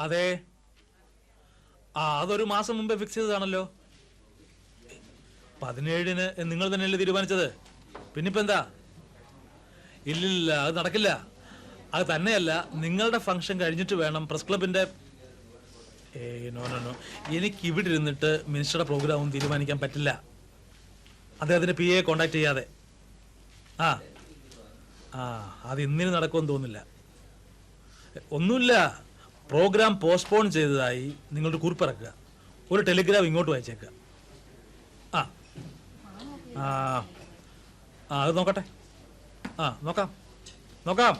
അതെ. അതൊരു മാസം മുമ്പേ ഫിക്സ് ചെയ്തതാണല്ലോ. 17-ന് നിങ്ങൾ തന്നെയല്ലേ തീരുമാനിച്ചത്? പിന്നിപ്പോ എന്താ? ഇല്ലില്ല, അത് നടക്കില്ല. അത് തന്നെയല്ല, നിങ്ങളുടെ ഫംഗ്ഷൻ കഴിഞ്ഞിട്ട് വേണം പ്രസ് ക്ലബിന്റെ. നോ നോ നോ, എനിക്ക് ഇവിടെ ഇരുന്നിട്ട് മിനിസ്റ്ററുടെ പ്രോഗ്രാമും തീരുമാനിക്കാൻ പറ്റില്ല, അദ്ദേഹത്തിന്റെ PA കോണ്ടാക്ട് ചെയ്യാതെ. ആ ആ അത് ഇന്നിന് നടക്കുമെന്ന് തോന്നുന്നില്ല. ഒന്നുമില്ല, പ്രോഗ്രാം പോസ്റ്റ്പോൺ ചെയ്തതായി നിങ്ങളുടെ കുറിപ്പിറക്കുക, ഒരു ടെലിഗ്രാം ഇങ്ങോട്ട് വായിച്ചേക്കുക. ആ ആ അത് നോക്കട്ടെ. നോക്കാം നോക്കാം.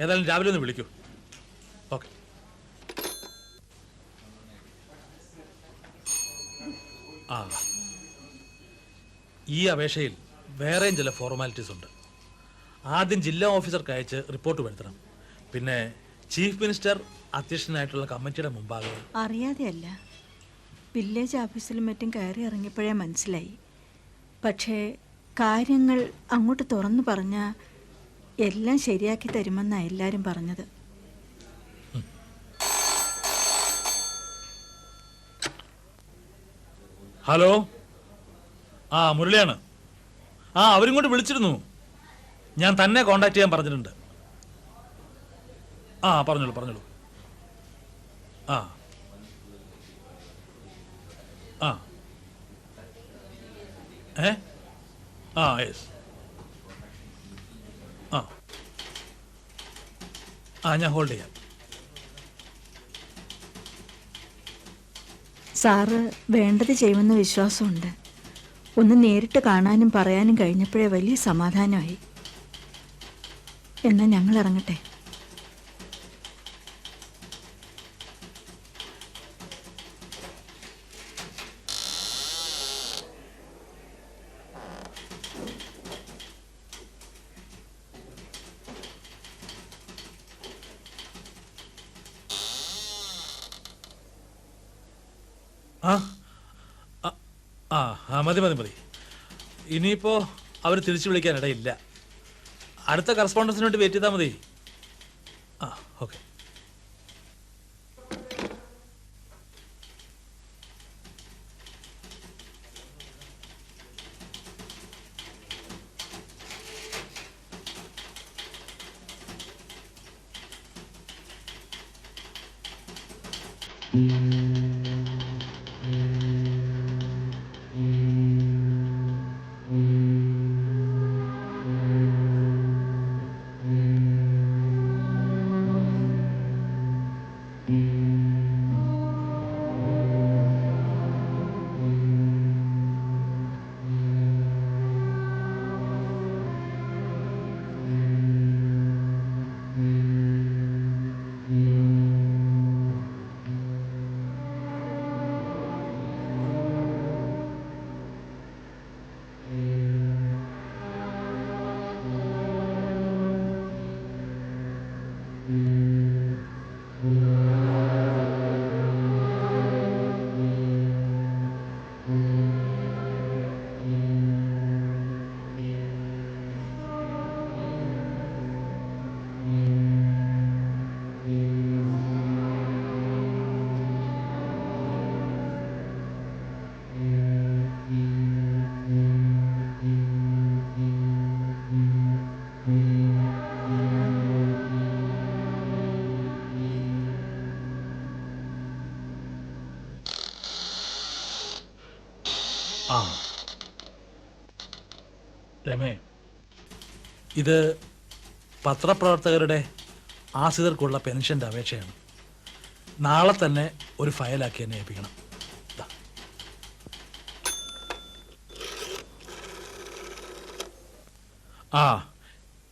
ഏതായാലും രാവിലെ ഒന്ന് വിളിക്കൂ. ഓക്കെ. ഈ അപേക്ഷയിൽ വേറെയും ചില ഫോർമാലിറ്റീസ് ഉണ്ട്. ആദ്യം ജില്ലാ ഓഫീസർക്ക് അയച്ച് റിപ്പോർട്ട് വരുത്തണം. പിന്നെ ചീഫ് മിനിസ്റ്റർ അധ്യക്ഷനായിട്ടുള്ള കമ്മിറ്റിയുടെ മുമ്പാകെ. അറിയാതെയല്ല, വില്ലേജ് ഓഫീസിലും മറ്റും കയറി ഇറങ്ങിയപ്പോഴേ മനസ്സിലായി. പക്ഷേ കാര്യങ്ങൾ അങ്ങോട്ട് തുറന്നു പറഞ്ഞാൽ എല്ലാം ശരിയാക്കി തരുമെന്നാണ് എല്ലാവരും പറഞ്ഞത്. ഹലോ, മുരളിയാണ്. അവരിങ്ങോട്ട് വിളിച്ചിരുന്നു, ഞാൻ തന്നെ കോണ്ടാക്ട് ചെയ്യാൻ പറഞ്ഞിട്ടുണ്ട്. പറഞ്ഞോളൂ പറഞ്ഞോളൂ. യെസ്. ഞാൻ ഹോൾഡ് ചെയ്യാം. സാറ് വേണ്ടത് ചെയ്യുമെന്ന് വിശ്വാസമുണ്ട്. ഒന്ന് നേരിട്ട് കാണാനും പറയാനും കഴിഞ്ഞപ്പോഴേ വലിയ സമാധാനമായി. എന്നാൽ ഞങ്ങൾ ഇറങ്ങട്ടെ. മതി മതി മതി. ഇനിയിപ്പോ അവർ തിരിച്ചു വിളിക്കാനിടയില്ല. അടുത്ത കറസ്പോണ്ടൻസിന് വേണ്ടി വെയിറ്റ് ചെയ്താൽ മതി. ഓക്കെ. രമേ, ഇത് പത്രപ്രവർത്തകരുടെ ആശ്രിതർക്കുള്ള പെൻഷൻ്റെ അപേക്ഷയാണ്. നാളെ തന്നെ ഒരു ഫയലാക്കി എന്നെ ഏൽപ്പിക്കണം.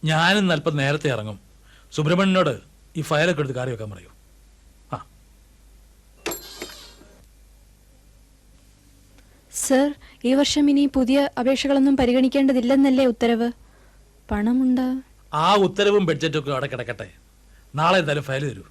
ഞാനിന്ന് അല്പം നേരത്തെ ഇറങ്ങും. സുബ്രഹ്മണ്യനോട് ഈ ഫയലൊക്കെ എടുത്ത് കാര്യം വെക്കാൻ പറയൂ. സർ, ഈ വർഷം ഇനി പുതിയ അപേക്ഷകളൊന്നും പരിഗണിക്കേണ്ടതില്ലെന്നല്ലേ ഉത്തരവ്? പണമുണ്ട്. ആ ഉത്തരവും ബഡ്ജറ്റും ഒക്കെ അവിടെ കിടക്കട്ടെ. നാളെ എന്തായാലും ഫയൽ തരൂ.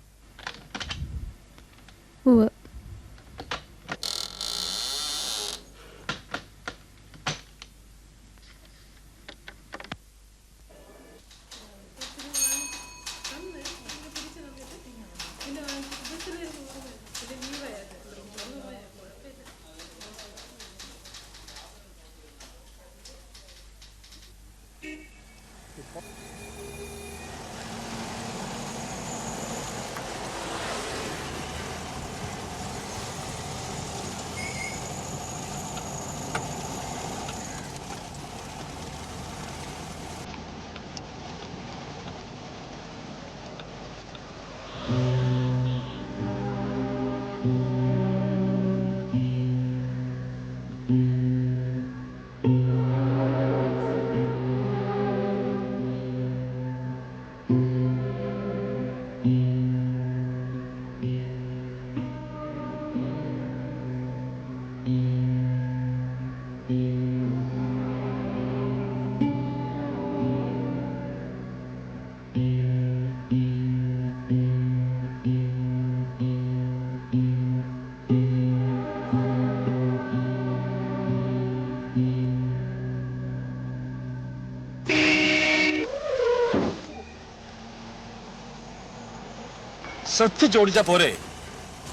ശ്രദ്ധിച്ചോടിച്ചാ പോരെ.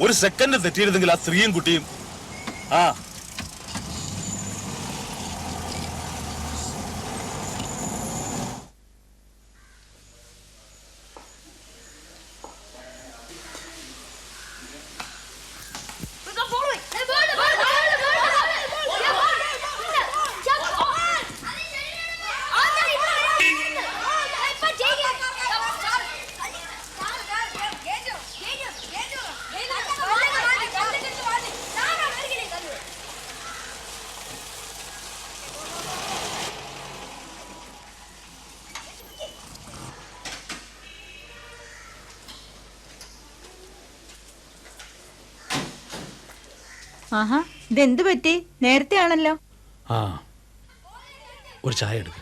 ഒരു സെക്കൻഡ് തെറ്റിയിരുന്നെങ്കിൽ ആ സ്ത്രീയും കുട്ടിയും. ആ ആഹാ, ഇതെന്ത് പറ്റി? നേരത്തെ ആണല്ലോ. ആ, ഒരു ചായ എടുക്ക്.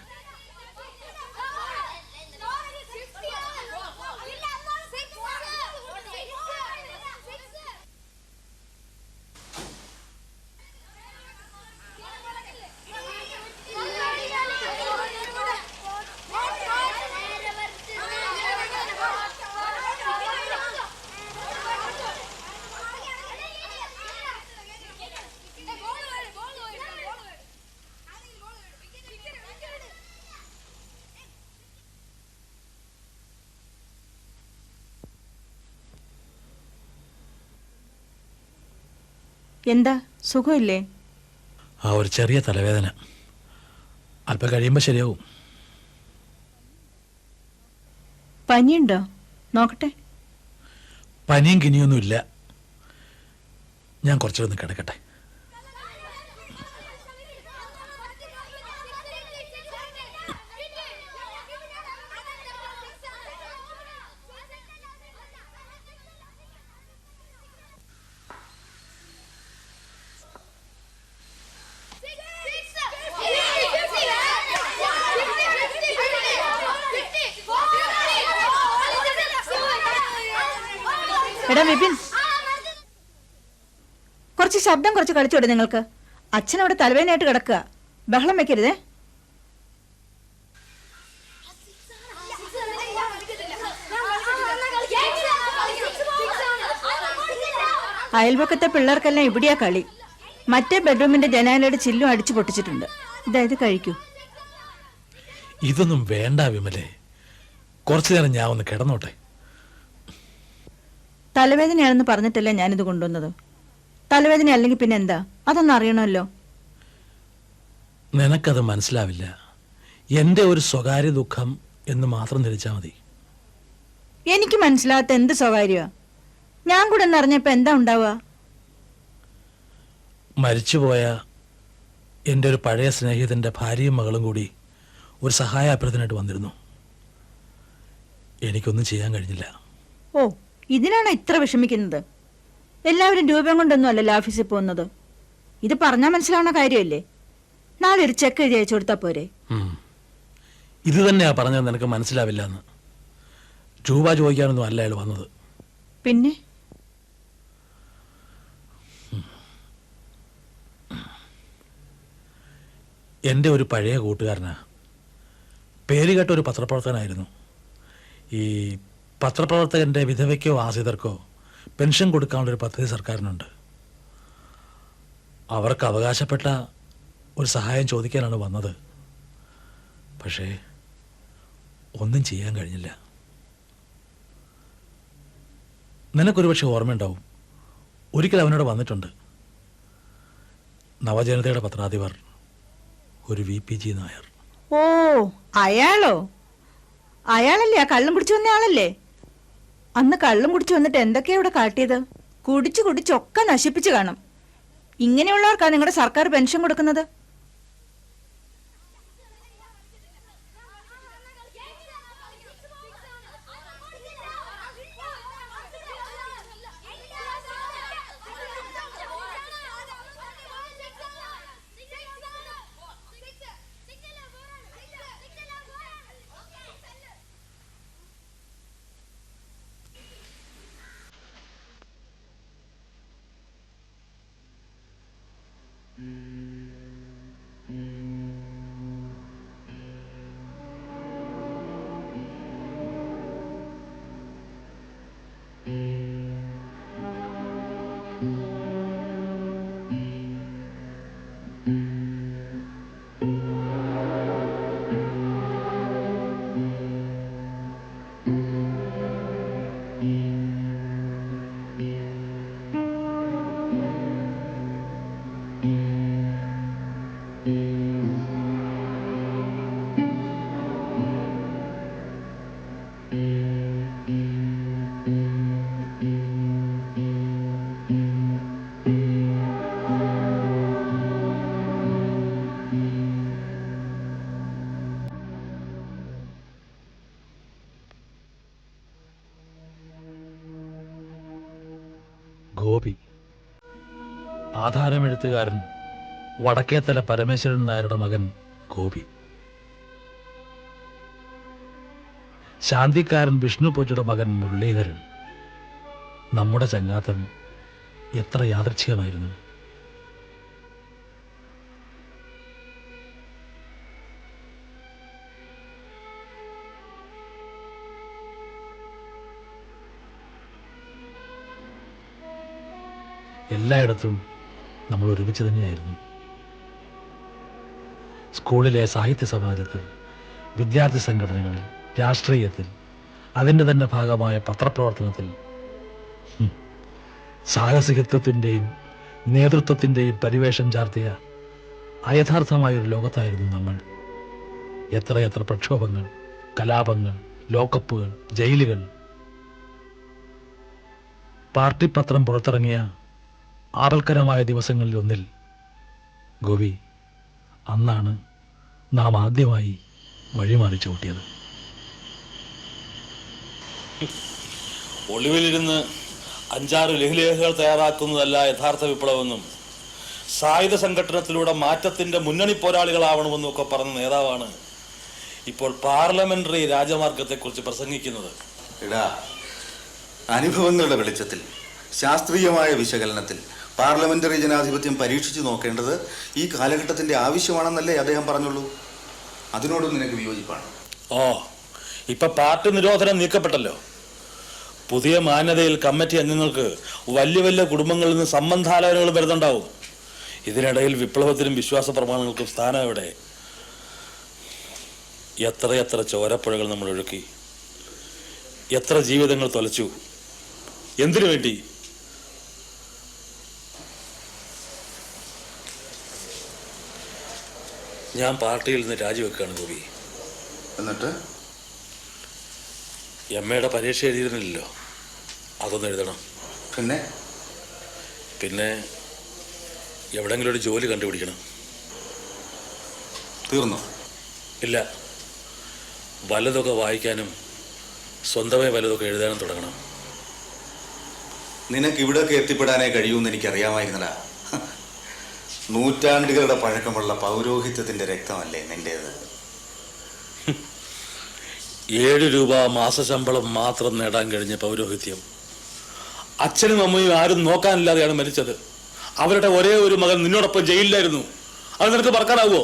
എന്താ, സുഖമില്ലേ? ആ, ഒരു ചെറിയ തലവേദന. അല്പം കഴിയുമ്പോൾ ശരിയാവും. പനിയുണ്ടോ? നോക്കട്ടെ. പനിയും കിനിയൊന്നുമില്ല. ഞാൻ കുറച്ചൊന്ന് കിടക്കട്ടെ. എടാ വിപിൻ, കുറച്ച് ശബ്ദം കുറച്ച് കളിച്ചോടെ നിങ്ങൾക്ക്. അച്ഛനവിടെ തലവേദനയായിട്ട് കിടക്കുക. ബഹളം വെക്കരുതേ. അയൽവക്കത്തെ പിള്ളേർക്കെല്ലാം ഇവിടെയാ കളി. മറ്റേ ബെഡ്റൂമിന്റെ ജനാലയുടെ ചില്ലും അടിച്ചു പൊട്ടിച്ചിട്ടുണ്ട്. ഇതായത് കഴിക്കൂ. ഇതൊന്നും വേണ്ട വിമലേ. കുറച്ചു നേരം ഞാൻ ഒന്ന് കിടന്നോട്ടെ. തലവേദനയാണെന്ന് പറഞ്ഞിട്ടല്ലേ ഞാനിത് കൊണ്ടുവന്നത്. തലവേദന അല്ലെങ്കിൽ പിന്നെ എന്താ? അതൊന്നും അറിയണമല്ലോ. നിനക്കത് മനസ്സിലാവില്ല. എൻ്റെ ഒരു സ്വകാര്യ ദുഃഖം എന്ന് മാത്രം ധരിച്ചാൽ മതി. എനിക്ക് മനസ്സിലാത്ത എന്ത് സ്വകാര്യമാ? ഞാൻ കൂടെ എന്നറിഞ്ഞപ്പോ എന്താ ഉണ്ടാവുക? മരിച്ചുപോയ എൻ്റെ ഒരു പഴയ സ്നേഹിതൻ്റെ ഭാര്യയും മകളും കൂടി ഒരു സഹായ അഭ്യർത്ഥനയായിട്ട് വന്നിരുന്നു. എനിക്കൊന്നും ചെയ്യാൻ കഴിഞ്ഞില്ല. ഓ, ഇതിനാണോ ഇത്ര വിഷമിക്കുന്നത്? എല്ലാവരും രൂപം കൊണ്ടൊന്നും അല്ലല്ലോ ഓഫീസിൽ പോകുന്നത്. ഇത് പറഞ്ഞാൽ മനസ്സിലാവുന്ന കാര്യമല്ലേ? നാളെ ഒരു ചെക്ക് എഴുതി അയച്ചു കൊടുത്താൽ പോരെ? ഇത് തന്നെയാ പറഞ്ഞത് നിനക്ക് മനസ്സിലാവില്ല എന്ന്. രൂപ ചോദിക്കാനൊന്നും അല്ല അയാൾ വന്നത്. പിന്നെ എൻ്റെ ഒരു പഴയ കൂട്ടുകാരനാ. പേരുകേട്ട ഒരു പത്രപ്രവർത്തകനായിരുന്നു. ഈ പത്രപ്രവർത്തകൻ്റെ വിധവയ്ക്കോ ആശ്രിതർക്കോ പെൻഷൻ കൊടുക്കാനുള്ളൊരു പദ്ധതി സർക്കാരിനുണ്ട്. അവർക്ക് അവകാശപ്പെട്ട ഒരു സഹായം ചോദിക്കാനാണ് വന്നത്. പക്ഷേ ഒന്നും ചെയ്യാൻ കഴിഞ്ഞില്ല. നിനക്കൊരു പക്ഷെ ഓർമ്മയുണ്ടാവും, ഒരിക്കൽ അവനോട് വന്നിട്ടുണ്ട്. നവജനതയുടെ പത്രാധിപർ ഒരു VPG നായർ. ഓ, അയാളോ? അയാളല്ലേ ആ കള്ളും കുടിച്ചു വന്ന ആളല്ലേ? അന്ന് കള്ളും കുടിച്ചു വന്നിട്ട് എന്തൊക്കെയാ ഇവിടെ കാട്ടിയത്? കുടിച്ചു കുടിച്ചൊക്കെ നശിപ്പിച്ചു കാണും. ഇങ്ങനെയുള്ളവർക്കാ നിങ്ങളുടെ സർക്കാർ പെൻഷൻ കൊടുക്കുന്നത്? ഗോപി, ആധാരമെഴുത്തുകാരൻ വടക്കേത്തല പരമേശ്വരൻ നായരുടെ മകൻ ഗോപി. ശാന്തിക്കാരൻ വിഷ്ണു പോറ്റിയുടെ മകൻ മുരളീധരൻ. നമ്മുടെ ചങ്ങാത്തൻ എത്ര യാദൃച്ഛികമായിരുന്നു. എല്ലായിടത്തും നമ്മൾ ഒരുമിച്ച് തന്നെയായിരുന്നു. സ്കൂളിലെ സാഹിത്യ സമാജത്തിൽ, വിദ്യാർത്ഥി സംഘടനകളിൽ, രാഷ്ട്രീയത്തിൽ, അതിൻ്റെ തന്നെ ഭാഗമായ പത്രപ്രവർത്തനത്തിൽ, സാഹസികത്വത്തിൻ്റെയും നേതൃത്വത്തിൻ്റെയും പരിവേഷം ചാർത്തിയ അയഥാർത്ഥമായൊരു ലോകത്തായിരുന്നു നമ്മൾ. എത്രയെത്ര പ്രക്ഷോഭങ്ങൾ, കലാപങ്ങൾ, ലോക്കപ്പുകൾ, ജയിലുകൾ. പാർട്ടി പത്രം പുറത്തിറങ്ങിയ ആപൽക്കരമായ ദിവസങ്ങളിൽ ഒന്നിൽ ഗോപി, അന്നാണ് നാം ആദ്യമായി വഴിമാറി ചവിട്ടിയത്. ഒളിവിലിരുന്ന് 5-6 ലഘുലേഖകൾ തയ്യാറാക്കുന്നതല്ല യഥാർത്ഥ വിപ്ലവമെന്നും സായുധ സംഘടനത്തിലൂടെ മാറ്റത്തിന്റെ മുന്നണി പോരാളികളാവണമെന്നും ഒക്കെ പറഞ്ഞ നേതാവാണ് ഇപ്പോൾ പാർലമെന്ററി രാജമാർഗത്തെക്കുറിച്ച് പ്രസംഗിക്കുന്നത്. എടാ, അനുഭവങ്ങളുടെ വെളിച്ചത്തിൽ, ശാസ്ത്രീയമായ വിശകലനത്തിൽ പാർലമെന്ററി ജനാധിപത്യം പരീക്ഷിച്ചു നോക്കേണ്ടത് ഈ കാലഘട്ടത്തിന്റെ ആവശ്യമാണെന്നല്ലേ അദ്ദേഹം പറഞ്ഞുള്ളൂ. അതിനോടും നിനക്ക് വിയോജിപ്പാണ്? ഇപ്പൊ പാർട്ടി നിരോധനം നീക്കപ്പെട്ടല്ലോ. പുതിയ മാന്യതയിൽ കമ്മിറ്റി അംഗങ്ങൾക്ക് വലിയ വലിയ കുടുംബങ്ങളിൽ നിന്ന് സംബന്ധാലോചനകൾ വരുന്നുണ്ടാവും. ഇതിനിടയിൽ വിപ്ലവത്തിനും വിശ്വാസ പ്രമാണങ്ങൾക്കും സ്ഥാനം എവിടെ? എത്രയെത്ര ചോരപ്പുഴകൾ നമ്മൾ ഒഴുക്കി, എത്ര ജീവിതങ്ങൾ തൊലച്ചു. എന്തിനു വേണ്ടി? ഞാൻ പാർട്ടിയിൽ നിന്ന് രാജിവെക്കുകയാണ് ഗോപി. എന്നിട്ട് MA പരീക്ഷ എഴുതിയിരുന്നില്ലല്ലോ, അതൊന്ന് എഴുതണം. പിന്നെ എവിടെങ്കിലും ഒരു ജോലി കണ്ടുപിടിക്കണം. തീർന്നു? ഇല്ല, വല്ലതൊക്കെ വായിക്കാനും സ്വന്തമായി വല്ലതൊക്കെ എഴുതാനും തുടങ്ങണം. നിനക്ക് ഇവിടെയൊക്കെ എത്തിപ്പെടാനേ കഴിയൂന്ന് എനിക്കറിയാമായിരുന്നടാ. നൂറ്റാണ്ടുകളുടെ പഴക്കമുള്ള പൗരോഹിത്യത്തിന്റെ രക്തമല്ലേ നിന്റേത്? 7 രൂപ മാസശമ്പളം മാത്രം നേടാൻ കഴിഞ്ഞ പൗരോഹിത്യം. അച്ഛനും അമ്മയും ആരും നോക്കാനില്ലാതെയാണ് മരിച്ചത്. അവരുടെ ഒരേ ഒരു മകൻ നിന്നോടൊപ്പം ജയിലിലായിരുന്നു. അത് നിനക്ക് പറക്കാനാവോ?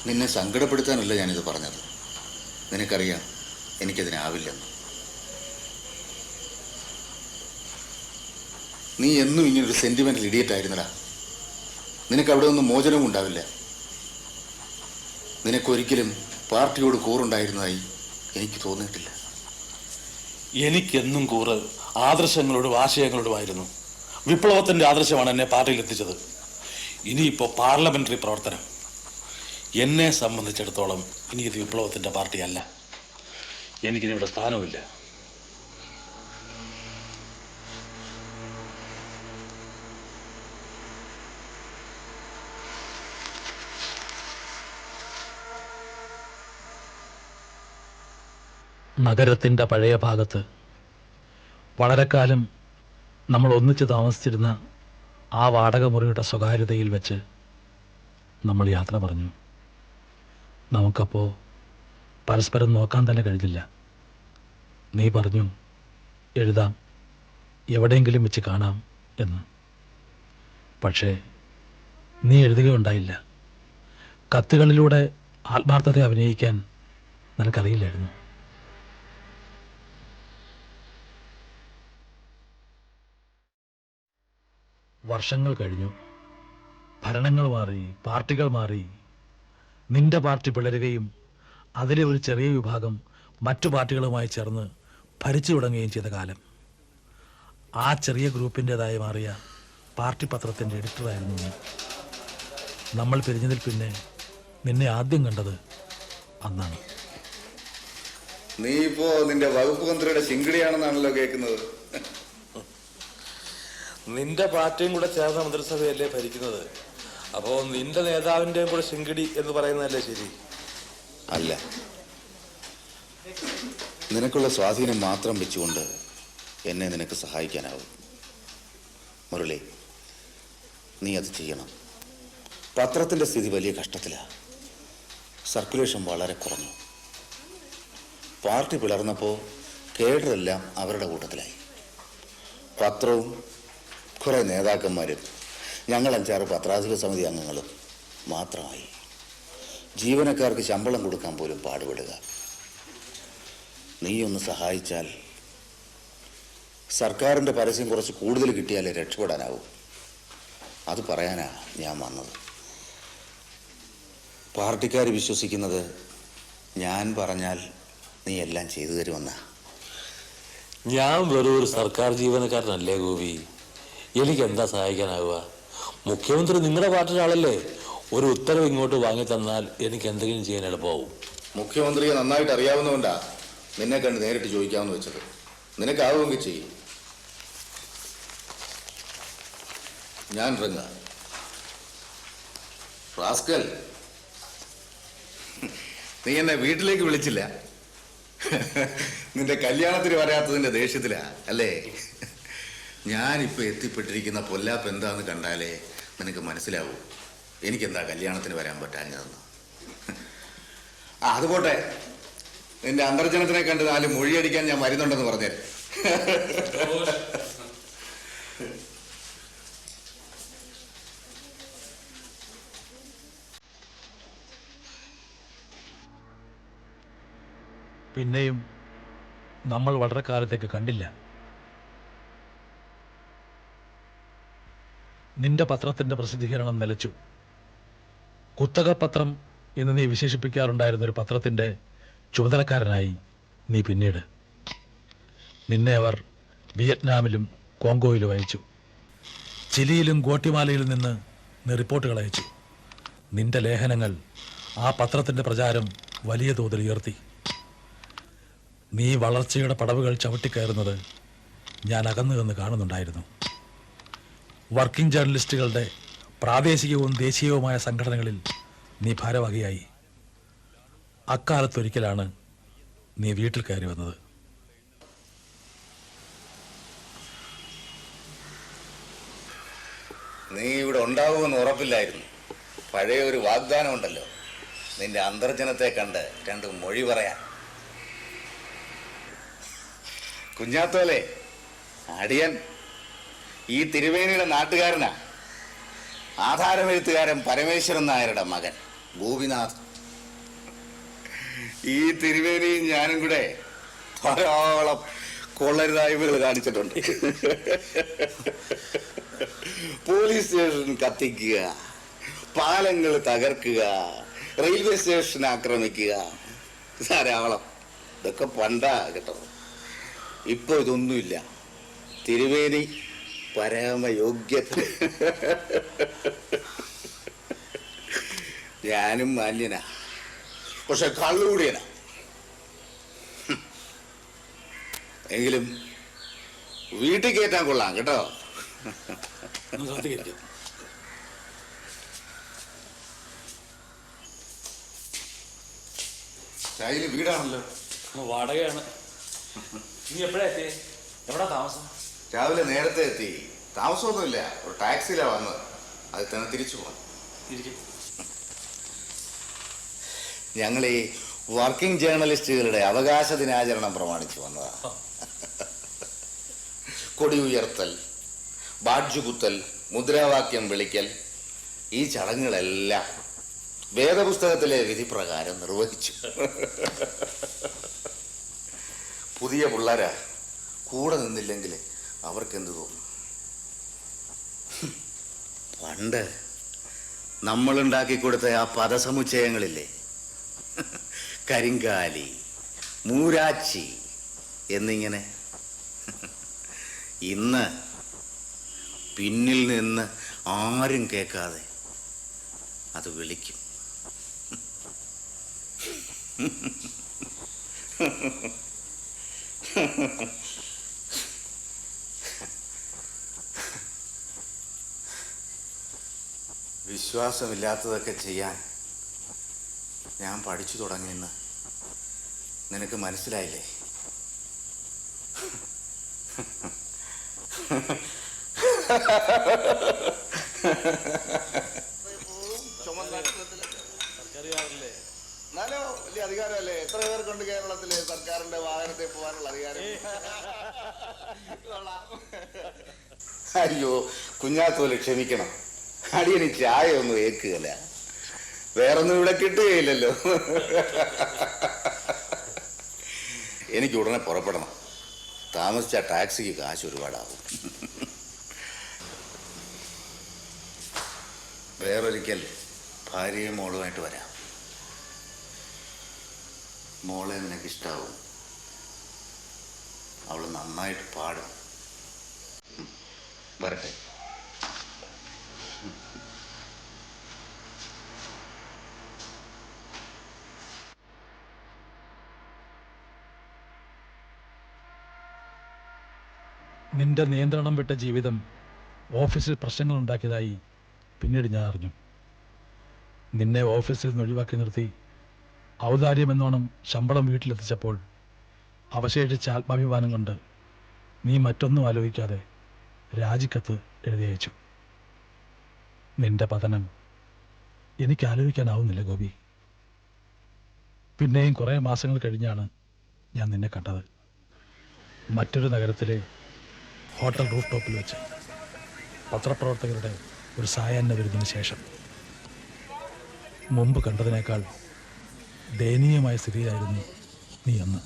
നിന്നെ സങ്കടപ്പെടുത്താനല്ല ഞാനിത് പറഞ്ഞത്. നിനക്കറിയാം എനിക്കതിനാവില്ലെന്ന്. നീ എന്നും ഇങ്ങനൊരു സെന്റിമെന്റൽ ഇഡിയറ്റ് ആയിരുന്നടാ. നിനക്ക് അവിടെ ഒന്നും മോചനവും ഉണ്ടാവില്ല. നിനക്കൊരിക്കലും പാർട്ടിയോട് കൂറുണ്ടായിരുന്നതായി എനിക്ക് തോന്നിയിട്ടില്ല. എനിക്കെന്നും കൂറ് ആദർശങ്ങളോടും ആശയങ്ങളോടുമായിരുന്നു. വിപ്ലവത്തിൻ്റെ ആദർശമാണ് എന്നെ പാർട്ടിയിൽ എത്തിച്ചത്. ഇനിയിപ്പോൾ പാർലമെന്ററി പ്രവർത്തനം. എന്നെ സംബന്ധിച്ചിടത്തോളം ഇനി ഇത് വിപ്ലവത്തിൻ്റെ പാർട്ടിയല്ല. എനിക്കിനിവിടെ സ്ഥാനവുമില്ല. നഗരത്തിൻ്റെ പഴയ ഭാഗത്ത് വളരെ കാലം നമ്മൾ ഒന്നിച്ച് താമസിച്ചിരുന്ന ആ വാടക മുറിയുടെ സ്വകാര്യതയിൽ വെച്ച് നമ്മൾ യാത്ര പറഞ്ഞു. നമുക്കപ്പോൾ പരസ്പരം നോക്കാൻ തന്നെ കഴിഞ്ഞില്ല. നീ പറഞ്ഞു എഴുതാം, എവിടെയെങ്കിലും വെച്ച് കാണാം എന്ന്. പക്ഷേ നീ എഴുതുകയുണ്ടായില്ല. കത്തുകളിലൂടെ ആത്മാർത്ഥത അഭിനയിക്കാൻ നിനക്കറിയില്ലായിരുന്നു. വർഷങ്ങൾ കഴിഞ്ഞു, ഭരണങ്ങൾ മാറി, പാർട്ടികൾ മാറി. നിന്റെ പാർട്ടി പിളരുകയും അതിലെ ഒരു ചെറിയ വിഭാഗം മറ്റു പാർട്ടികളുമായി ചേർന്ന് ഭരിച്ചു തുടങ്ങുകയും ചെയ്ത കാലം. ആ ചെറിയ ഗ്രൂപ്പിൻ്റെതായി മാറിയ പാർട്ടി പത്രത്തിൻ്റെ എഡിറ്ററായിരുന്നു നീ. നമ്മൾ പിരിഞ്ഞതിൽ പിന്നെ നിന്നെ ആദ്യം കണ്ടത് അന്നാണ്. നീ ഇപ്പോ നിന്റെ വകുപ്പ് മന്ത്രിയുടെ ശിങ്കിടിയാണെന്നാണല്ലോ കേൾക്കുന്നത്. നിന്റെ പാർട്ടിയും കൂടെ ചേർന്ന മന്ത്രിസഭയല്ലേ ഭരിക്കുന്നത്. അപ്പോൾ നിന്റെ നേതാവിൻ്റെയും കൂടെ ശിങ്കിടി എന്ന് പറയുന്നതല്ലേ ശരി? അല്ല, നിനക്കുള്ള സ്വാധീനം മാത്രം വെച്ചുകൊണ്ട് എന്നെ നിനക്ക് സഹായിക്കാനാവും. മുരളി, നീ അത് ചെയ്യണം. പത്രത്തിൻ്റെ സ്ഥിതി വലിയ കഷ്ടത്തിലാണ്. സർക്കുലേഷൻ വളരെ കുറഞ്ഞു. പാർട്ടി പിളർന്നപ്പോൾ കേഡറെല്ലാം അവരുടെ കൂട്ടത്തിലായി. പത്രവും കുറേ നേതാക്കന്മാരും ഞങ്ങൾ 5-6 പത്രാധിപ സമിതി അംഗങ്ങളും മാത്രമായി. ജീവനക്കാർക്ക് ശമ്പളം കൊടുക്കാൻ പോലും പാടുപെടുക. നീ ഒന്ന് സഹായിച്ചാൽ സർക്കാരിൻ്റെ പരസ്യം കുറച്ച് കൂടുതൽ കിട്ടിയാലേ രക്ഷപ്പെടാനാവും. അത് പറയാനാ ഞാൻ വന്നത്. പാർട്ടിക്കാർ വിശ്വസിക്കുന്നത് ഞാൻ പറഞ്ഞാൽ നീ എല്ലാം ചെയ്തു തരുമെന്നാ. ഞാൻ വെറും ഒരു സർക്കാർ ജീവനക്കാരനല്ലേ ഗോപി. എനിക്കെന്താ സഹായിക്കാനാവുക? മുഖ്യമന്ത്രി നിങ്ങളുടെ പാർട്ടിയുടെ ആളല്ലേ. ഒരു ഉത്തരവ് ഇങ്ങോട്ട് വാങ്ങി തന്നാൽ എനിക്ക് എന്തെങ്കിലും ചെയ്യാൻ എളുപ്പമാവും. മുഖ്യമന്ത്രിയെ നന്നായിട്ട് അറിയാവുന്നതുകൊണ്ടാ നിന്നെ കണ്ട് നേരിട്ട് ചോദിക്കാമെന്ന് വെച്ചത്. നിനക്കാവുമെങ്കിൽ ചെയ്യും. ഞാൻ ഇറങ്ങ. റാസ്കൽ, നീ എന്നെ വീട്ടിലേക്ക് വിളിച്ചില്ല. നിന്റെ കല്യാണത്തിന് വരാത്തതിന്റെ ദേഷ്യത്തിലാ അല്ലേ? ഞാനിപ്പോൾ എത്തിപ്പെട്ടിരിക്കുന്ന പൊല്ലാപ്പ് എന്താന്ന് കണ്ടാലേ നിനക്ക് മനസ്സിലാവൂ എനിക്കെന്താ കല്യാണത്തിന് വരാൻ പറ്റാഞ്ഞതെന്ന്. അത് പോട്ടെ, നിന്റെ അന്തർജനത്തിനെ കണ്ട് 4 മൊഴിയടിക്കാൻ ഞാൻ വരുന്നുണ്ടെന്ന് പറഞ്ഞേ. പിന്നെയും നമ്മൾ വളരെ കാലത്തേക്ക് കണ്ടില്ല. നിന്റെ പത്രത്തിൻ്റെ പ്രസിദ്ധീകരണം നിലച്ചു. കുത്തക പത്രം എന്ന് നീ വിശേഷിപ്പിക്കാറുണ്ടായിരുന്ന ഒരു പത്രത്തിൻ്റെ ചുമതലക്കാരനായി നീ പിന്നീട്. നിന്നെ അവർ വിയറ്റ്നാമിലും കോങ്കോയിലും അയച്ചു. ചിലിയിലും ഗോട്ടിമാലയിലും നിന്ന് നീ റിപ്പോർട്ടുകൾ അയച്ചു. നിന്റെ ലേഖനങ്ങൾ ആ പത്രത്തിൻ്റെ പ്രചാരം വലിയ തോതിൽ ഉയർത്തി. നീ വളർച്ചയുടെ പടവുകൾ ചവിട്ടിക്കയറുന്നത് ഞാൻ അകന്നു നിന്ന് കാണുന്നുണ്ടായിരുന്നു. വർക്കിംഗ് ജേർണലിസ്റ്റുകളുടെ പ്രാദേശികവും ദേശീയവുമായ സംഘടനകളിൽ നീ ഭാരവാഹിയായി. അക്കാലത്തൊരിക്കലാണ് നീ വീട്ടിൽ കയറി വന്നത്. നീ ഇവിടെ ഉണ്ടാവുമെന്ന് ഉറപ്പില്ലായിരുന്നു. പഴയ ഒരു വാഗ്ദാനം ഉണ്ടല്ലോ, നിന്റെ അന്തർജനത്തെ കണ്ട് 2 മൊഴി പറയാൻ. കുഞ്ഞാത്തോലെ, അടിയൻ ഈ തിരുവേനിയുടെ നാട്ടുകാരനാ. ആധാരമെഴുത്തുകാരൻ പരമേശ്വരൻ നായരുടെ മകൻ ഗോപിനാഥ്. ഈ തിരുവേനിയും ഞാനും കൂടെ ധാരാളം കൊള്ളരുതായ്മകൾ കാണിച്ചിട്ടുണ്ട്. പോലീസ് സ്റ്റേഷൻ കത്തിക്കുക, പാലങ്ങൾ തകർക്കുക, റെയിൽവേ സ്റ്റേഷൻ ആക്രമിക്കുക, ധാരാളം. ഇതൊക്കെ പണ്ടാ കേട്ടോ. ഇപ്പൊ ഇതൊന്നുമില്ല. തിരുവേനി പരമയോഗ്യൻ. ഞാനും മാന്യനാ, പക്ഷെ കള്ളുകൂടിയനാ. എങ്കിലും വീട്ടിൽ കയറ്റാൻ കൊള്ളാം കേട്ടോ. ഷാജില് വീടാണല്ലോ. വാടകയാണ്. നീ എപ്പോഴാ എത്തിയേ? എവിടാ താമസം? രാവിലെ നേരത്തെ എത്തി. താമസമൊന്നുമില്ല, ഒരു ടാക്സിയിലാ വന്നത്. അത് തന്നെ തിരിച്ചു പോകണം. ഞങ്ങൾ ഈ വർക്കിംഗ് ജേർണലിസ്റ്റുകളുടെ അവകാശ ദിനാചരണം പ്രമാണിച്ചു വന്നതാ. കൊടി ഉയർത്തൽ, ബാഡ്ജ് കുത്തൽ, മുദ്രാവാക്യം വിളിക്കൽ, ഈ ചടങ്ങുകളെല്ലാം വേദപുസ്തകത്തിലെ വിധി പ്രകാരം നിർവഹിച്ചു. പുതിയ പിള്ളേരാ, കൂടെ നിന്നില്ലെങ്കിൽ അവർക്കെന്ത് തോന്നും? പണ്ട് നമ്മളുണ്ടാക്കി കൊടുത്ത ആ പദസമുച്ചയങ്ങളില്ലേ, കരിങ്കാലി, മൂരാച്ചി എന്നിങ്ങനെ, ഇന്ന് പിന്നിൽ നിന്ന് ആരും കേൾക്കാതെ അത് വിളിക്കും. വിശ്വാസമില്ലാത്തതൊക്കെ ചെയ്യാൻ ഞാൻ പഠിച്ചു തുടങ്ങിയെന്ന് നിനക്ക് മനസ്സിലായില്ലേ? എന്നാലോ വലിയ അധികാരമല്ലേ? എത്ര പേർക്കുണ്ട് കേരളത്തില് സർക്കാരിന്റെ വാഹനത്തിൽ പോകാനുള്ള അധികാരം? അയ്യോ കുഞ്ഞാത്തോല്, ക്ഷമിക്കണം, അടിയന് ചായ ഒന്നും ഏക്കുകയല്ല. വേറൊന്നും ഇവിടെ കിട്ടുകയില്ലല്ലോ. എനിക്ക് ഉടനെ പുറപ്പെടണം. താമസിച്ച ടാക്സിക്ക് കാശ് ഒരുപാടാവും. വേറൊരിക്കൽ ഭാര്യയും മോളുമായിട്ട് വരാം. മോളെ നിനക്കിഷ്ടാവും. അവള് നന്നായിട്ട് പാടും. വരട്ടെ. നിന്റെ നിയന്ത്രണം വിട്ട ജീവിതം ഓഫീസിൽ പ്രശ്നങ്ങൾ ഉണ്ടാക്കിയതായി പിന്നീട് ഞാൻ അറിഞ്ഞു. നിന്നെ ഓഫീസിൽ നിന്ന് ഒഴിവാക്കി നിർത്തി ഔദാര്യമെന്നോണം ശമ്പളം വീട്ടിലെത്തിച്ചപ്പോൾ അവശേഷിച്ച ആത്മാഭിമാനം കൊണ്ട് നീ മറ്റൊന്നും ആലോചിക്കാതെ രാജിക്കത്ത് എഴുതി അയച്ചു. നിന്റെ പതനം എനിക്ക് ആലോചിക്കാനാവുന്നില്ല ഗോപി. പിന്നെയും കുറേ മാസങ്ങൾ കഴിഞ്ഞാണ് ഞാൻ നിന്നെ കണ്ടത്. മറ്റൊരു നഗരത്തിലെ ഹോട്ടൽ റൂഫ് ടോപ്പിൽ വെച്ച് പത്രപ്രവർത്തകരുടെ ഒരു സായാഹ്ന വിരുന്നിന് ശേഷം. മുമ്പ് കണ്ടതിനേക്കാൾ ദയനീയമായ സ്ഥിതിയിലായിരുന്നു നീ അന്ന്.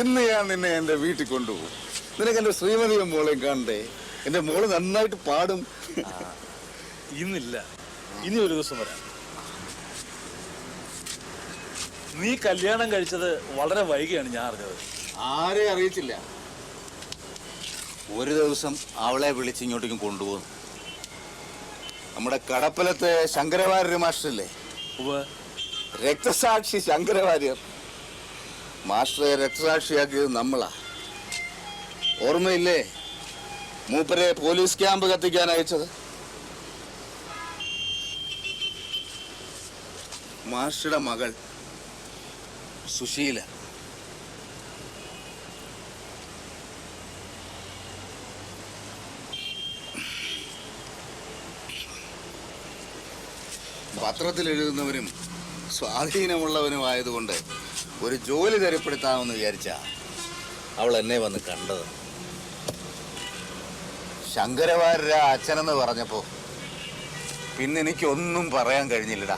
ഇന്ന് ഞാൻ നിന്നെ എന്റെ വീട്ടിൽ കൊണ്ടുപോകും. നിനക്ക് എന്റെ ശ്രീമതിയും മോളെയും കാണണ്ടേ? എന്റെ മോള് നന്നായിട്ട് പാടും. ഇന്നില്ല, ഇനി ഒരു ദിവസം വരാം. നീ കല്യാണം കഴിച്ചത് വളരെ വൈകിയാണ് ഞാൻ അറിഞ്ഞത്. ആരെയും അറിയിച്ചില്ല. ഒരു ദിവസം അവളെ വിളിച്ച് ഇങ്ങോട്ടേക്കും കൊണ്ടുപോകുന്നു. നമ്മുടെ കടപ്പലത്തെ ശങ്കരവാര്യർ മാസ്റ്ററില്ലേ, രക്തസാക്ഷി ശങ്കരവാര്യർ മാസ്റ്ററെ രക്തസാക്ഷിയാക്കിയത് നമ്മളാ. ഓർമ്മയില്ലേ മൂപ്പരെ പോലീസ് ക്യാമ്പ് കത്തിക്കാൻ അയച്ചത്? മാസ്റ്ററുടെ മകൾ സുശീല. പത്രത്തിൽ എഴുതുന്നവനും സ്വാധീനമുള്ളവനുമായതുകൊണ്ട് ഒരു ജോലി തരപ്പെടുത്താമെന്ന് വിചാരിച്ച അവൾ എന്നെ വന്ന് കണ്ടത്. ശങ്കരവാര്യര അച്ഛനെന്ന് പറഞ്ഞപ്പോ പിന്നെ എനിക്കൊന്നും പറയാൻ കഴിഞ്ഞില്ലടാ.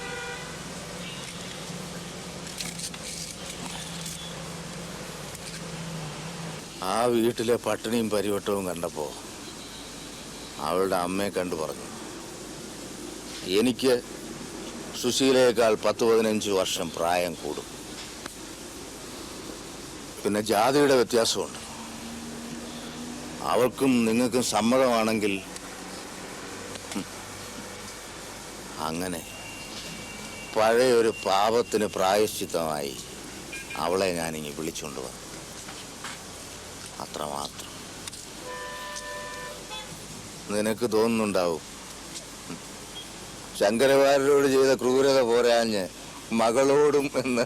ആ വീട്ടിലെ പട്ടിണിയും പരിവട്ടവും കണ്ടപ്പോ അവളുടെ അമ്മയെ കണ്ടു പറഞ്ഞു, എനിക്ക് സുശീലയേക്കാൾ 10-15 വർഷം പ്രായം കൂടും. പിന്നെ ജാതിയുടെ വ്യത്യാസമുണ്ട്. അവൾക്കും നിങ്ങൾക്കും സമ്മതമാണെങ്കിൽ അങ്ങനെ പഴയ ഒരു പാപത്തിന് പ്രായശ്ചിത്തമായി അവളെ ഞാനിങ്ങി വിളിച്ചുകൊണ്ടുവന്നു. അത്രമാത്രം. നിനക്ക് തോന്നുന്നുണ്ടാവും ശങ്കരവാര്യരോട് ചെയ്ത ക്രൂരത പോരാഞ്ഞ് മകളോടും എന്ന്.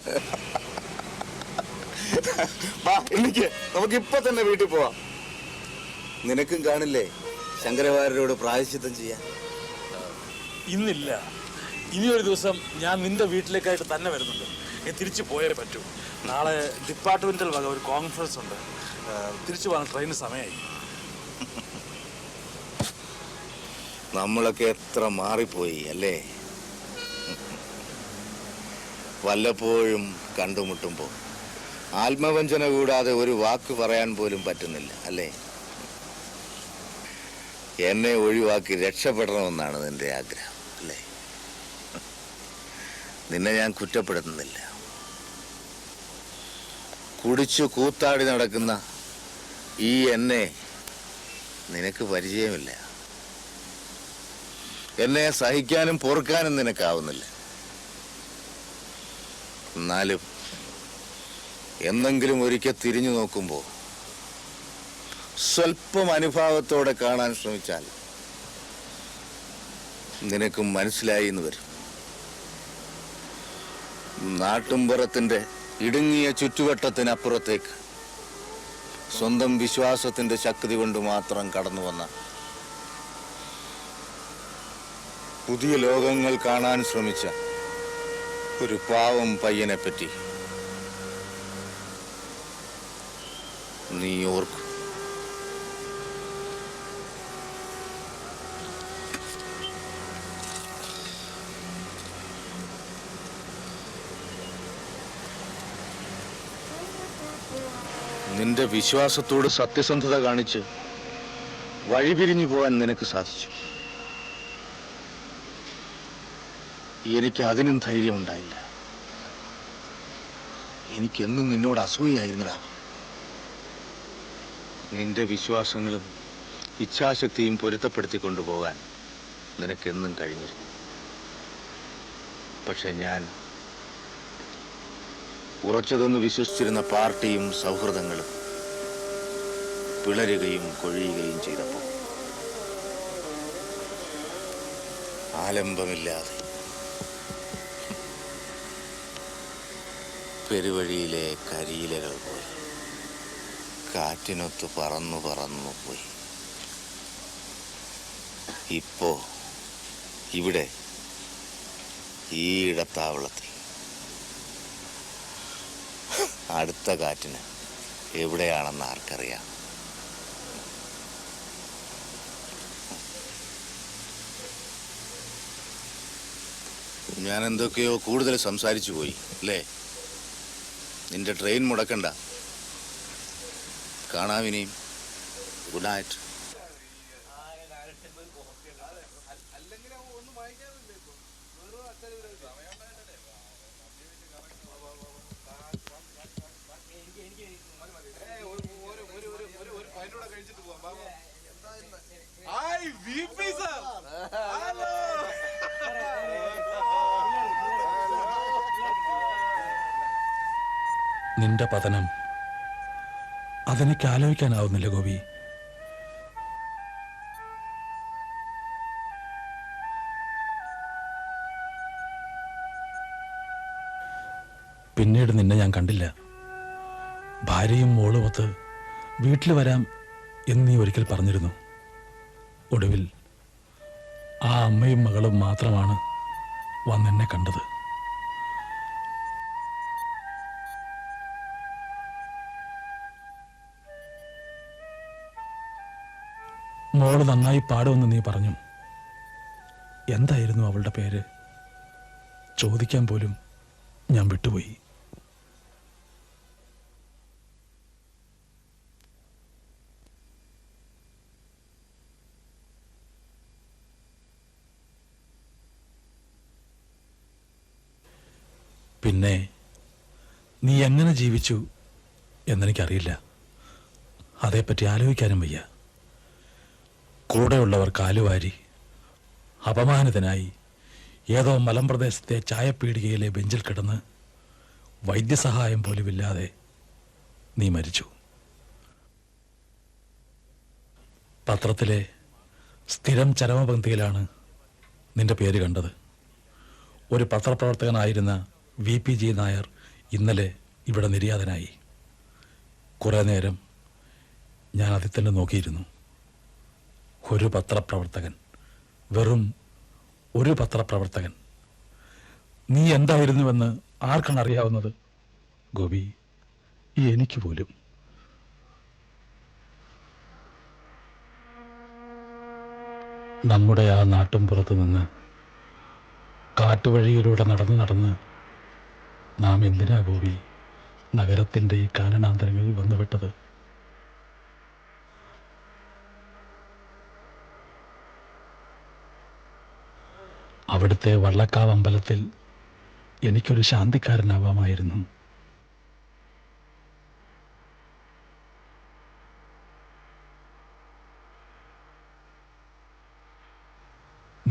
എനിക്ക് നമുക്കിപ്പൊ തന്നെ വീട്ടിൽ പോവാം. നിനക്കും കാണില്ലേ ശങ്കരവാര്യരോട് പ്രായശ്ചിത്തം ചെയ്യാൻ? ഇന്നില്ല, ഇനിയൊരു ദിവസം ഞാൻ നിന്റെ വീട്ടിലേക്കായിട്ട് തന്നെ വരുന്നുണ്ട്. ഞാൻ തിരിച്ചു പോയേ പറ്റൂ. നാളെ ഡിപ്പാർട്ട്മെന്റൽ വക ഒരു കോൺഫറൻസ് ഉണ്ട്. തിരിച്ചു പോകാൻ ട്രെയിന് സമയമായി. നമ്മളൊക്കെ എത്ര മാറിപ്പോയി അല്ലേ? വല്ലപ്പോഴും കണ്ടുമുട്ടുമ്പോൾ ആത്മവഞ്ചന കൂടാതെ ഒരു വാക്ക് പറയാൻ പോലും പറ്റുന്നില്ല അല്ലേ? എന്നെ ഒഴിവാക്കി രക്ഷപ്പെടണമെന്നാണ് നിന്റെ ആഗ്രഹം അല്ലേ? നിന്നെ ഞാൻ കുറ്റപ്പെടുത്തുന്നില്ല. കുടിച്ചു കൂത്താടി നടക്കുന്ന ഈ എന്നെ നിനക്ക് പരിചയമില്ല. എന്നെ സഹിക്കാനും പൊറുക്കാനും നിനക്കാവുന്നില്ല. എന്നാലും എന്നെങ്കിലും ഒരിക്കൽ തിരിഞ്ഞു നോക്കുമ്പോൾ സ്വല്പം അനുഭാവത്തോടെ കാണാൻ ശ്രമിച്ചാൽ നിനക്കും മനസ്സിലായി എന്ന് വരും. നാട്ടുംപുറത്തിന്റെ ഇടുങ്ങിയ ചുറ്റുവട്ടത്തിനപ്പുറത്തേക്ക് സ്വന്തം വിശ്വാസത്തിന്റെ ശക്തി കൊണ്ട് മാത്രം കടന്നു വന്ന പുതിയ ലോകങ്ങൾ കാണാൻ ശ്രമിച്ച ഒരു പാവം പയ്യനെ പറ്റി നീ ഓർക്കും. നിന്റെ വിശ്വാസത്തോട് സത്യസന്ധത കാണിച്ച് വഴിപിരിഞ്ഞു പോകാൻ നിനക്ക് സാധിച്ചു. എനിക്ക് അതിനും ധൈര്യമുണ്ടായില്ല. എനിക്കെന്നും നിന്നോട് അസൂയായിരുന്നടാ. നിന്റെ വിശ്വാസങ്ങളും ഇച്ഛാശക്തിയും പൊരുത്തപ്പെടുത്തി കൊണ്ടുപോകാൻ നിനക്കെന്നും കഴിഞ്ഞിരുന്നു. പക്ഷെ ഞാൻ ഉറച്ചതെന്ന് വിശ്വസിച്ചിരുന്ന പാർട്ടിയും സൗഹൃദങ്ങളും പിളരുകയും കൊഴിയുകയും ചെയ്തപ്പോൾ ആലംബമില്ലാതെ പെരുവഴിയിലെ കരിയിലകൾ പോലെ കാറ്റിനൊത്ത് പറന്നു പറന്നു പോയി. ഇപ്പോ ഇവിടെ ഈ ഇടത്താവളത്തിൽ അടുത്ത കാറ്റിന് എവിടെയാണെന്ന് ആർക്കറിയാം? ഞാൻ എന്തൊക്കെയോ കൂടുതൽ സംസാരിച്ചു പോയി അല്ലേ? നിന്റെ ട്രെയിൻ മുടക്കണ്ട. കാണാം ഇനിയും. Good night. നിന്റെ പതനം അതെനിക്ക് ആലോചിക്കാനാവുന്നില്ല ഗോപി. പിന്നീട് നിന്നെ ഞാൻ കണ്ടില്ല. ഭാര്യയും മോളുമൊത്ത് വീട്ടിൽ വരാം എന്ന് നീ ഒരിക്കൽ പറഞ്ഞിരുന്നു. ഒടുവിൽ ആ അമ്മയും മകളും മാത്രമാണ് വന്നെന്നെ കണ്ടത്. മോള് നന്നായി പാടുമെന്ന് നീ പറഞ്ഞു. എന്തായിരുന്നു അവളുടെ പേര്? ചോദിക്കാൻ പോലും ഞാൻ വിട്ടുപോയി. പിന്നെ നീ എങ്ങനെ ജീവിച്ചു എന്നെനിക്കറിയില്ല. അതേപ്പറ്റി ആലോചിക്കാനും വയ്യ. കൂടെയുള്ളവർ കാലുവാരി അപമാനിതനായി ഏതോ മലമ്പ്രദേശത്തെ ചായപ്പീടികയിലെ ബെഞ്ചിൽ കിടന്ന് വൈദ്യസഹായം പോലുമില്ലാതെ നീ മരിച്ചു. പത്രത്തിലെ സ്ഥിരം ചരമപംക്തിയിലാണ് നിന്റെ പേര് കണ്ടത്. ഒരു പത്രപ്രവർത്തകനായിരുന്ന VPG നായർ ഇന്നലെ ഇവിടെ നിര്യാതനായി. കുറേ നേരം ഞാൻ അതിൽ തന്നെ നോക്കിയിരുന്നു. ഒരു പത്രപ്രവർത്തകൻ, വെറും ഒരു പത്രപ്രവർത്തകൻ. നീ എന്തായിരുന്നുവെന്ന് ആർക്കാണ് അറിയാവുന്നത് ഗോപി? എനിക്ക് പോലും. നമ്മുടെ ആ നാട്ടുംപുറത്ത് നിന്ന് കാട്ടുവഴിയിലൂടെ നടന്ന് നാം എന്തിനാ ഗോപി നഗരത്തിൻ്റെ ഈ കാനനാന്തരങ്ങളിൽ വന്നുവിട്ടത്? അവിടുത്തെ വള്ളക്കാവ് അമ്പലത്തിൽ എനിക്കൊരു ശാന്തിക്കാരനാവാമായിരുന്നു.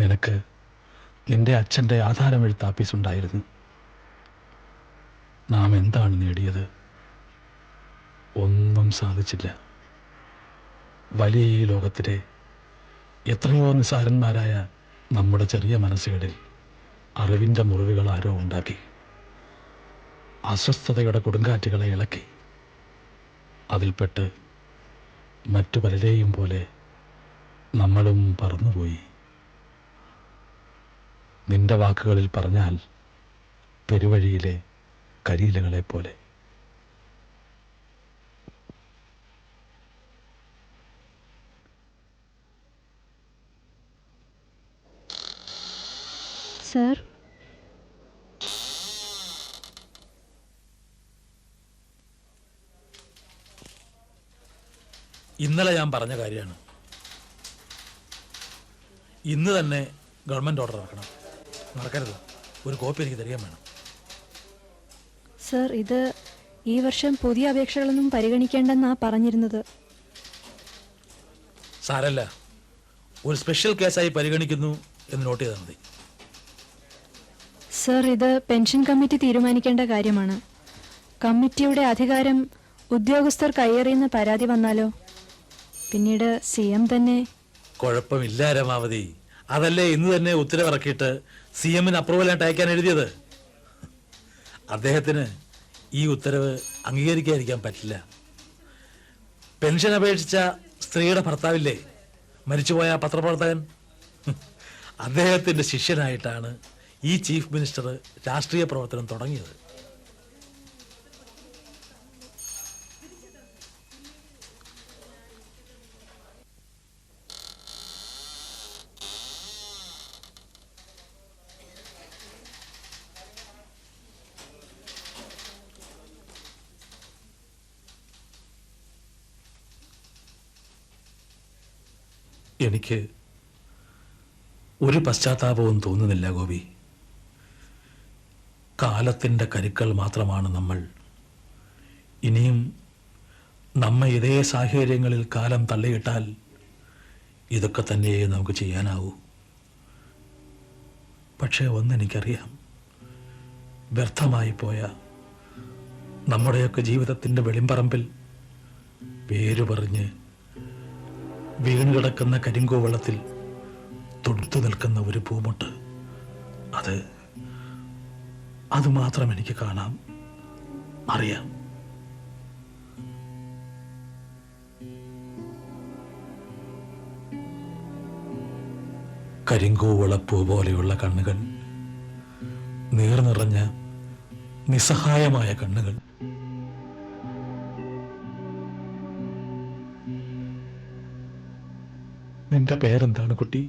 നിനക്ക് നിന്റെ അച്ഛൻ്റെ ആധാരമെഴുത്ത് ആപ്പീസുണ്ടായിരുന്നു. നാം എന്താണ് നേടിയത്? ഒന്നും സാധിച്ചില്ല. വലിയ ഈ ലോകത്തിലെ എത്രയോ നിസ്സാരന്മാരായ നമ്മുടെ ചെറിയ മനസ്സുകളിൽ അറിവിൻ്റെ മുറിവുകൾ ആരോ ഉണ്ടാക്കി, അസ്വസ്ഥതയുടെ കൊടുങ്കാറ്റുകളെ ഇളക്കി. അതിൽപ്പെട്ട് മറ്റു പലരെയും പോലെ നമ്മളും പറന്നുപോയി. നിന്റെ വാക്കുകളിൽ പറഞ്ഞാൽ പെരുവഴിയിലെ കരിയിലകളെ പോലെ. സർ, ഇന്നലെ ഞാൻ പറഞ്ഞ കാര്യമാണ്. ഇന്ന് തന്നെ ഗവൺമെൻറ് ഓർഡർ ഇറക്കണം. നടക്കരുത്. ഒരു കോപ്പി എനിക്ക് തരികയും വേണം. സർ, ഇത് ഈ വർഷം പുതിയ അപേക്ഷകളൊന്നും പരിഗണിക്കേണ്ടെന്നാ പറഞ്ഞിരുന്നത്. സാരല്ല, ഒരു സ്പെഷ്യൽ കേസായി പരിഗണിക്കുന്നു എന്ന് നോട്ട് ചെയ്താൽ മതി. സർ, ഇത് പെൻഷൻ കമ്മിറ്റി തീരുമാനിക്കേണ്ട കാര്യമാണ്. കമ്മിറ്റിയുടെ അധികാരം ഉദ്യോഗസ്ഥർ കയ്യേറിയെന്ന പരാതി വന്നാലോ? പിന്നീട് CM തന്നെ. കുഴപ്പമില്ല രമാവതി. അതല്ലേ ഇന്ന് തന്നെ ഉത്തരവിറക്കിയിട്ട് CM-ന് അപ്രൂവലായിട്ട് അയക്കാൻ എഴുതിയത്. അദ്ദേഹത്തിന് ഈ ഉത്തരവ് അംഗീകരിക്കാതിരിക്കാൻ പറ്റില്ല. പെൻഷൻ അപേക്ഷിച്ച സ്ത്രീയുടെ ഭർത്താവില്ലേ, മരിച്ചുപോയ പത്രപ്രവർത്തകൻ, അദ്ദേഹത്തിൻ്റെ ശിഷ്യനായിട്ടാണ് ഈ ചീഫ് മിനിസ്റ്റർ രാഷ്ട്രീയ പ്രവർത്തനം തുടങ്ങിയത്. എനിക്ക് ഒരു പശ്ചാത്താപവും തോന്നുന്നില്ല ഗോപി. കാലത്തിൻ്റെ കരുക്കൾ മാത്രമാണ് നമ്മൾ. ഇനിയും നമ്മെ ഇതേ സാഹചര്യങ്ങളിൽ കാലം തള്ളിയിട്ടാൽ ഇതൊക്കെ തന്നെ നമുക്ക് ചെയ്യാനാവൂ. പക്ഷേ ഒന്നെനിക്കറിയാം, വ്യർത്ഥമായി പോയ നമ്മുടെയൊക്കെ ജീവിതത്തിൻ്റെ വെളിമ്പറമ്പിൽ വേരുപറിഞ്ഞ് വീണുകിടക്കുന്ന കരിങ്കോവളത്തിൽ തൊടുത്തു നിൽക്കുന്ന ഒരു പൂമുട്ട്, അത് മാത്രം എനിക്ക് കാണാം, അറിയാം. കരിങ്കോവളപ്പൂ പോലെയുള്ള കണ്ണുകൾ, നീർനിറഞ്ഞ നിസ്സഹായമായ കണ്ണുകൾ. നിന്റെ പേരെന്താണ് കുട്ടി?